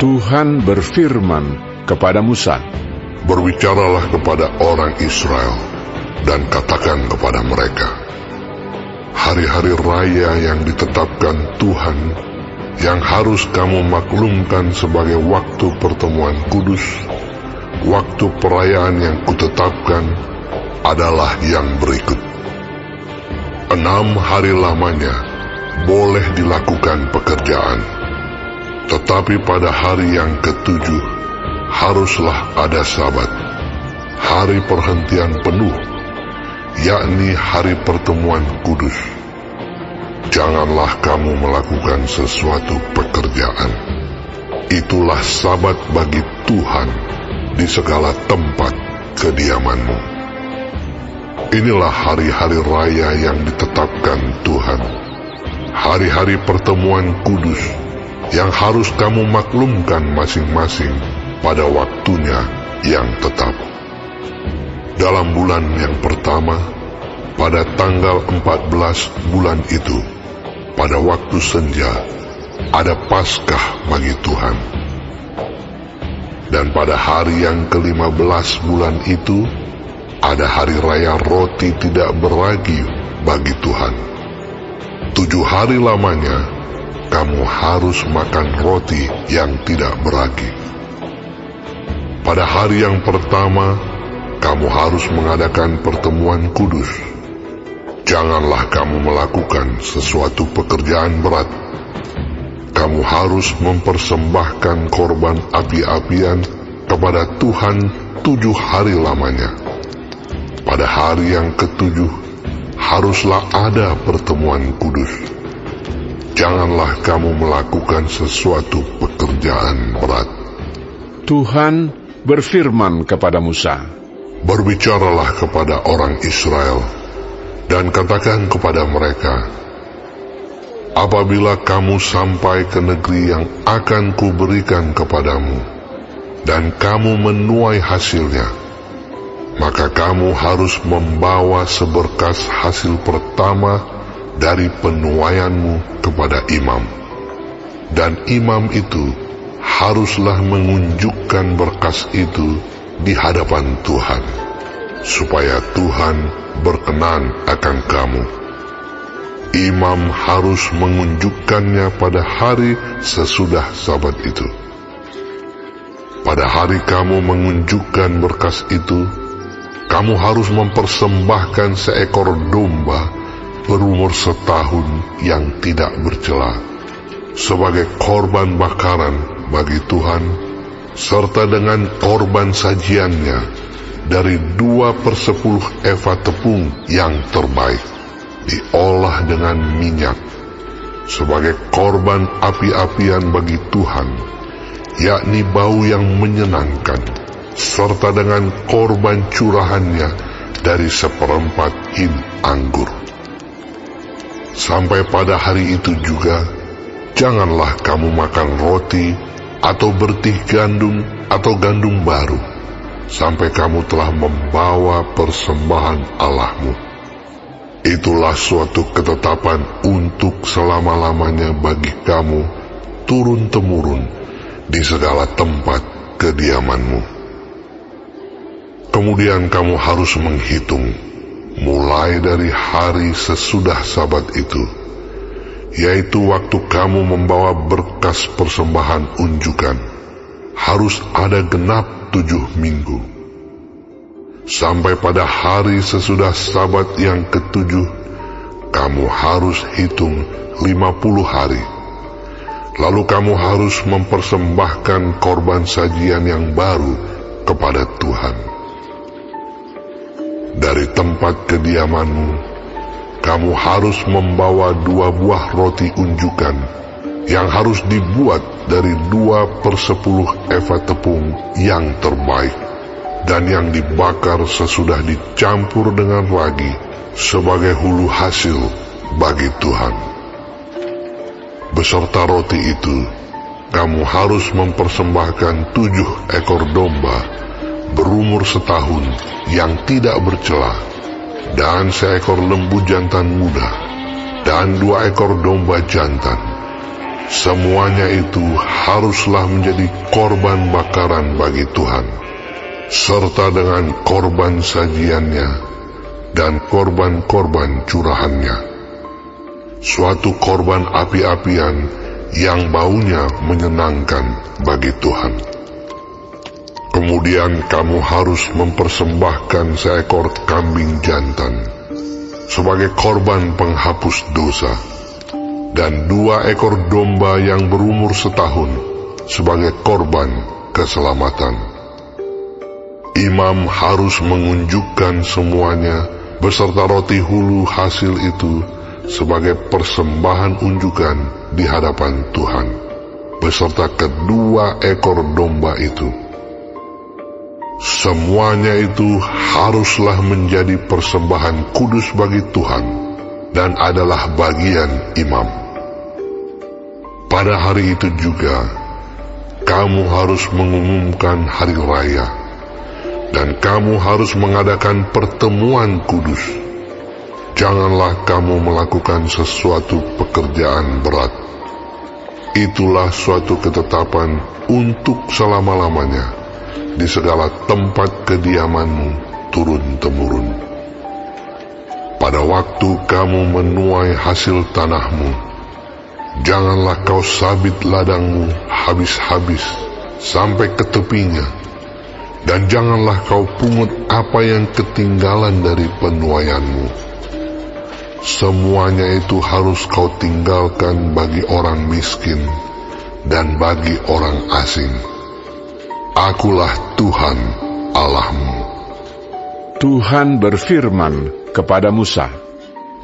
Tuhan berfirman kepada Musa, "Berbicaralah kepada orang Israel dan katakan kepada mereka, hari-hari raya yang ditetapkan Tuhan, yang harus kamu maklumkan sebagai waktu pertemuan kudus, waktu perayaan yang kutetapkan adalah yang berikut. 6 hari lamanya boleh dilakukan pekerjaan, tetapi pada hari yang ke-7 haruslah ada Sabat, hari perhentian penuh, yakni hari pertemuan kudus. Janganlah kamu melakukan sesuatu pekerjaan. Itulah Sabat bagi Tuhan di segala tempat kediamanmu. Inilah hari-hari raya yang ditetapkan Tuhan, hari-hari pertemuan kudus yang harus kamu maklumkan masing-masing pada waktunya yang tetap. Dalam bulan yang pertama, pada tanggal 14 bulan itu, pada waktu senja, ada Paskah bagi Tuhan. Dan pada hari yang ke-15 bulan itu, ada hari raya roti tidak beragi bagi Tuhan. 7 hari lamanya, kamu harus makan roti yang tidak beragi. Pada hari yang pertama, kamu harus mengadakan pertemuan kudus. Janganlah kamu melakukan sesuatu pekerjaan berat. Kamu harus mempersembahkan korban api-apian kepada Tuhan 7 hari lamanya. Pada hari yang ke-7 haruslah ada pertemuan kudus. Janganlah kamu melakukan sesuatu pekerjaan berat. Tuhan berfirman kepada Musa, "Berbicaralah kepada orang Israel dan katakan kepada mereka, apabila kamu sampai ke negeri yang akan kuberikan kepadamu, dan kamu menuai hasilnya, maka kamu harus membawa seberkas hasil pertama dari penuaianmu kepada imam. Dan imam itu haruslah mengunjukkan berkas itu di hadapan Tuhan, supaya Tuhan berkenan akan kamu. Imam harus mengunjukkannya pada hari sesudah Sabat itu. Pada hari kamu mengunjukkan berkas itu, kamu harus mempersembahkan seekor domba berumur setahun yang tidak bercela, sebagai korban bakaran bagi Tuhan, serta dengan korban sajiannya dari 2/10 eva tepung yang terbaik, diolah dengan minyak, sebagai korban api-apian bagi Tuhan, yakni bau yang menyenangkan, serta dengan korban curahannya dari 1/4 hin anggur. Sampai pada hari itu juga, janganlah kamu makan roti atau bertih gandum atau gandum baru, sampai kamu telah membawa persembahan Allahmu. Itulah suatu ketetapan untuk selama-lamanya bagi kamu, turun-temurun, di segala tempat kediamanmu. Kemudian kamu harus menghitung, mulai dari hari sesudah Sabat itu, yaitu waktu kamu membawa berkas persembahan unjukan, harus ada genap 7 minggu. Sampai pada hari sesudah Sabat yang ke-7, kamu harus hitung 50 hari. Lalu kamu harus mempersembahkan korban sajian yang baru kepada Tuhan. Dari tempat kediamanmu, kamu harus membawa 2 buah roti unjukan yang harus dibuat dari 2/10 eva tepung yang terbaik, dan yang dibakar sesudah dicampur dengan ragi sebagai hulu hasil bagi Tuhan. Beserta roti itu, kamu harus mempersembahkan 7 ekor domba berumur setahun yang tidak bercela, dan seekor lembu jantan muda, dan 2 ekor domba jantan, Semuanya itu haruslah menjadi korban bakaran bagi Tuhan, serta dengan korban sajiannya dan korban-korban curahannya, suatu korban api-apian yang baunya menyenangkan bagi Tuhan. Kemudian kamu harus mempersembahkan seekor kambing jantan sebagai korban penghapus dosa, dan 2 ekor domba yang berumur setahun sebagai korban keselamatan. Imam harus mengunjukkan semuanya beserta roti hulu hasil itu sebagai persembahan unjukan di hadapan Tuhan, beserta kedua ekor domba itu. Semuanya itu haruslah menjadi persembahan kudus bagi Tuhan dan adalah bagian imam. Pada hari itu juga, kamu harus mengumumkan hari raya, dan kamu harus mengadakan pertemuan kudus. Janganlah kamu melakukan sesuatu pekerjaan berat. Itulah suatu ketetapan untuk selama-lamanya di segala tempat kediamanmu turun-temurun. Pada waktu kamu menuai hasil tanahmu, janganlah kau sabit ladangmu habis-habis sampai ke tepinya, dan janganlah kau pungut apa yang ketinggalan dari penuaianmu. Semuanya itu harus kau tinggalkan bagi orang miskin dan bagi orang asing. Akulah Tuhan Allahmu. Tuhan berfirman kepada Musa,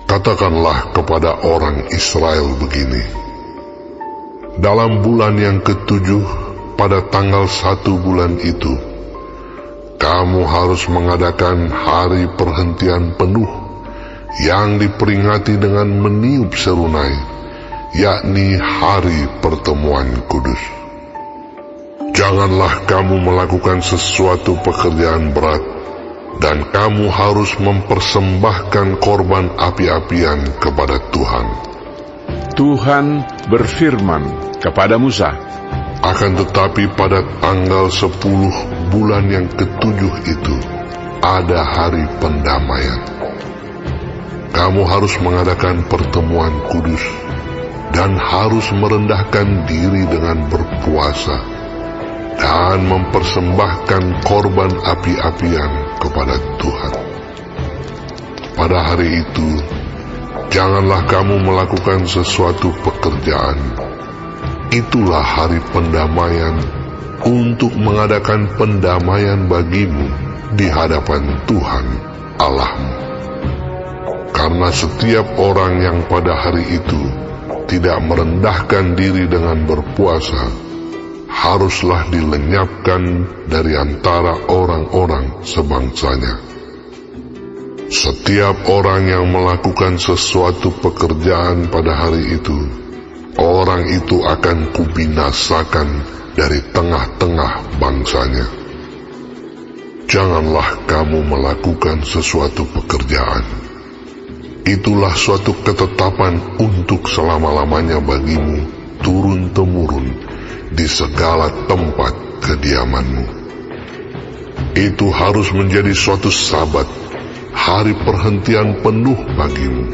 katakanlah kepada orang Israel begini: dalam bulan yang ke-7 pada tanggal 1 bulan itu, kamu harus mengadakan hari perhentian penuh yang diperingati dengan meniup serunai, yakni hari pertemuan kudus. Janganlah kamu melakukan sesuatu pekerjaan berat, dan kamu harus mempersembahkan korban api-apian kepada Tuhan. Tuhan berfirman kepada Musa, akan tetapi pada tanggal 10 bulan yang ke-7 itu ada hari pendamaian. Kamu harus mengadakan pertemuan kudus dan harus merendahkan diri dengan berpuasa dan mempersembahkan korban api-apian kepada Tuhan. Pada hari itu, janganlah kamu melakukan sesuatu pekerjaan. Itulah hari pendamaian untuk mengadakan pendamaian bagimu di hadapan Tuhan Allahmu. Karena setiap orang yang pada hari itu tidak merendahkan diri dengan berpuasa, haruslah dilenyapkan dari antara orang-orang sebangsanya. Setiap orang yang melakukan sesuatu pekerjaan pada hari itu, orang itu akan kubinasakan dari tengah-tengah bangsanya. Janganlah kamu melakukan sesuatu pekerjaan. Itulah suatu ketetapan untuk selama-lamanya bagimu turun-temurun di segala tempat kediamanmu. Itu harus menjadi suatu sabat, hari perhentian penuh bagimu,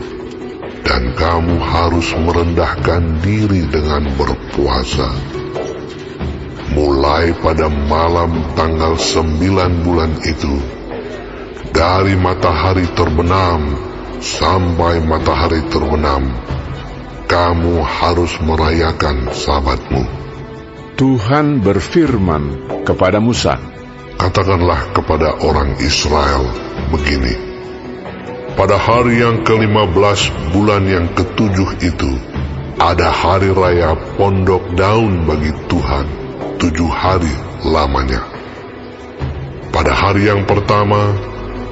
dan kamu harus merendahkan diri dengan berpuasa. Mulai pada malam tanggal 9 bulan itu, dari matahari terbenam sampai matahari terbenam, kamu harus merayakan sabatmu. Tuhan berfirman kepada Musa, katakanlah kepada orang Israel begini: pada hari yang ke-15 bulan yang ke-7 itu, ada hari raya pondok daun bagi Tuhan, 7 hari lamanya. Pada hari yang pertama,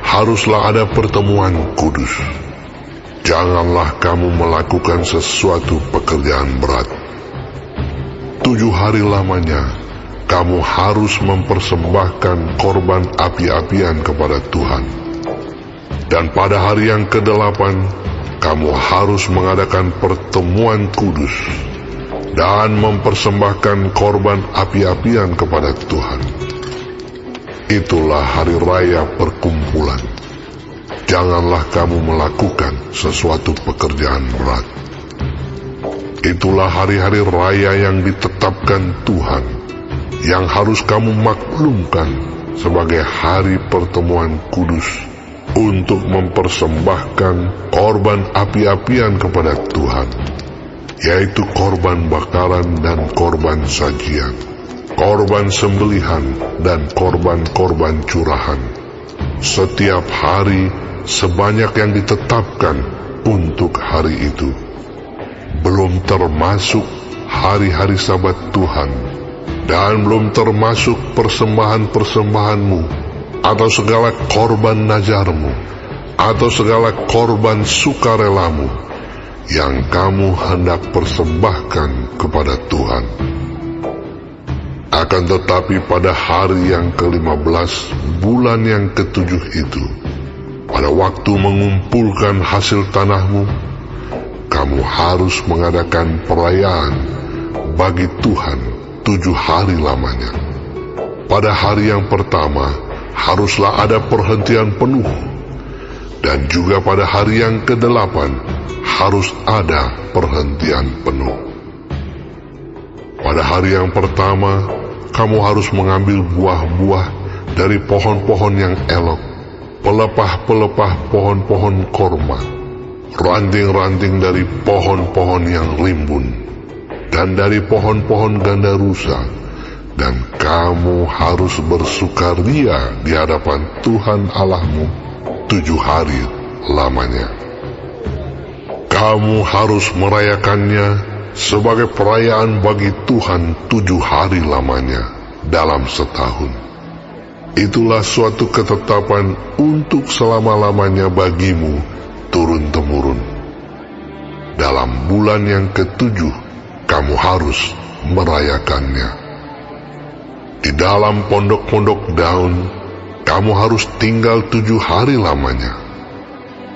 haruslah ada pertemuan kudus. Janganlah kamu melakukan sesuatu pekerjaan berat. 7 hari lamanya, kamu harus mempersembahkan korban api-apian kepada Tuhan. Dan pada hari yang ke-8, kamu harus mengadakan pertemuan kudus. dan mempersembahkan korban api-apian kepada Tuhan. Itulah hari raya perkumpulan. Janganlah kamu melakukan sesuatu pekerjaan berat. Itulah hari-hari raya yang ditetapkan Tuhan, yang harus kamu maklumkan sebagai hari pertemuan kudus untuk mempersembahkan korban api-apian kepada Tuhan, yaitu korban bakaran dan korban sajian, korban sembelihan dan korban-korban curahan, setiap hari sebanyak yang ditetapkan untuk hari itu, belum termasuk hari-hari Sabat Tuhan, dan belum termasuk persembahan-persembahanmu, atau segala korban najarmu, atau segala korban sukarelamu, yang kamu hendak persembahkan kepada Tuhan. Akan tetapi pada hari yang ke-15 bulan yang ke-7 itu, pada waktu mengumpulkan hasil tanahmu, kamu harus mengadakan perayaan bagi Tuhan 7 hari lamanya. Pada hari yang pertama haruslah ada perhentian penuh, dan juga pada hari yang ke-8 harus ada perhentian penuh. Pada hari yang pertama, kamu harus mengambil buah-buah dari pohon-pohon yang elok, pelepah-pelepah pohon-pohon korma, ranting-ranting dari pohon-pohon yang rimbun, dan dari pohon-pohon gandarusa, dan kamu harus bersukaria di hadapan Tuhan Allahmu 7 hari lamanya. Kamu harus merayakannya sebagai perayaan bagi Tuhan 7 hari lamanya dalam setahun. Itulah suatu ketetapan untuk selama-lamanya bagimu turun-temurun. Dalam bulan yang ke-7 kamu harus merayakannya. Di dalam pondok-pondok daun kamu harus tinggal 7 hari lamanya.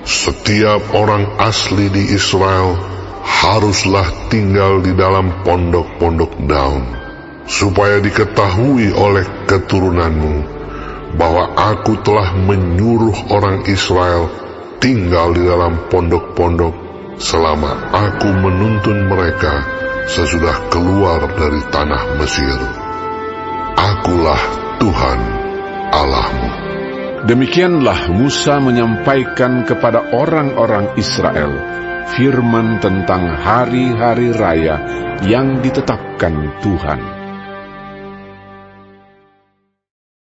Setiap orang asli di Israel haruslah tinggal di dalam pondok-pondok daun, supaya diketahui oleh keturunanmu bahwa aku telah menyuruh orang Israel tinggal di dalam pondok-pondok selama aku menuntun mereka sesudah keluar dari tanah Mesir. Akulah Tuhan Allahmu. Demikianlah Musa menyampaikan kepada orang-orang Israel firman tentang hari-hari raya yang ditetapkan Tuhan.